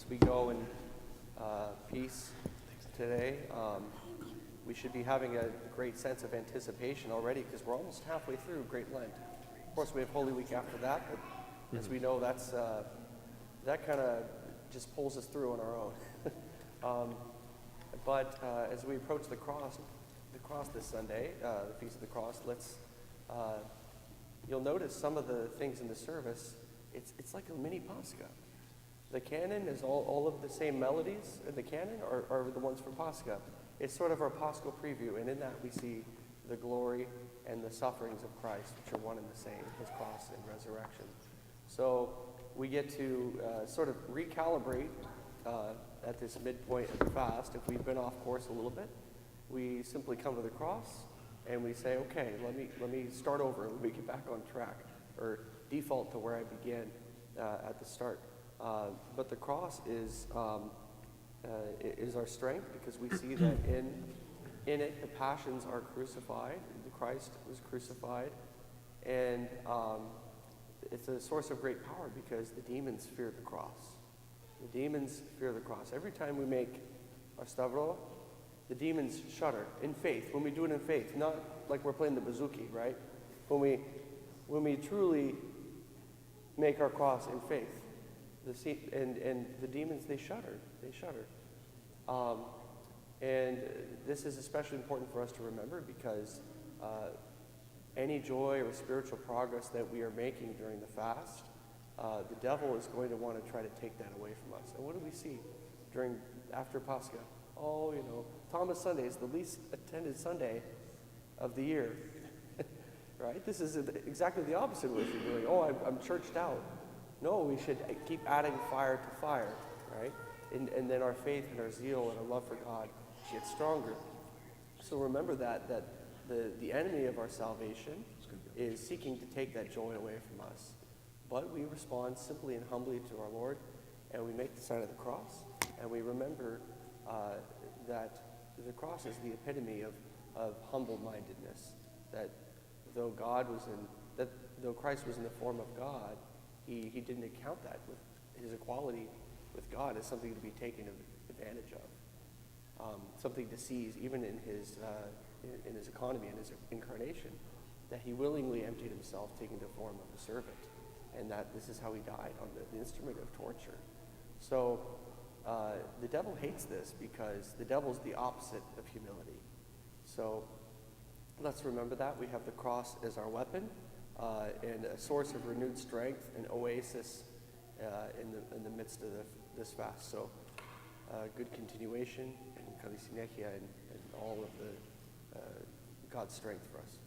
we go in peace today, we should be having a great sense of anticipation already because we're almost halfway through Great Lent. Of course, we have Holy Week after that, but as we know, that kind of just pulls us through on our own. But as we approach the cross this Sunday, the Feast of the Cross, you'll notice some of the things in the service. It's like a mini Pascha. The canon is all of the same melodies in the canon are the ones from Pascha. It's sort of our Paschal preview, and in that we see the glory and the sufferings of Christ, which are one and the same, his cross and resurrection. So we get to sort of recalibrate at this midpoint of the fast. If we've been off course a little bit, we simply come to the cross and we say, okay, let me start over. Let me get back on track, or default to where I began at the start. But the cross is our strength because we see that in it the passions are crucified. The Christ was crucified, and it's a source of great power because the demons fear the cross. The demons fear the cross. Every time we make our stavro, the demons shudder in faith. When we do it in faith, not like we're playing the bouzouki, right? When we truly make our cross in faith, and the demons, they shudder. They shudder. And this is especially important for us to remember because any joy or spiritual progress that we are making during the fast, the devil is going to want to try to take that away from us. And what do we see after Pascha? Oh, Thomas Sunday is the least attended Sunday of the year, right? This is exactly the opposite of what you're doing. Oh, I'm churched out. No, we should keep adding fire to fire, right? And then our faith and our zeal and our love for God gets stronger. So remember that the enemy of our salvation is seeking to take that joy away from us. But we respond simply and humbly to our Lord, and we make the sign of the cross, and we remember that the cross is the epitome of humble-mindedness. That though Christ was in the form of God, he didn't account that with his equality with God as something to be taken advantage of, something to seize, even in his economy and his incarnation. That he willingly emptied himself, taking the form of a servant, and that this is how he died on the instrument of torture. So the devil hates this because the devil's the opposite of humility. So let's remember that. We have the cross as our weapon and a source of renewed strength, an oasis in the midst of this fast. So good continuation and kalisinechia and all of the God's strength for us.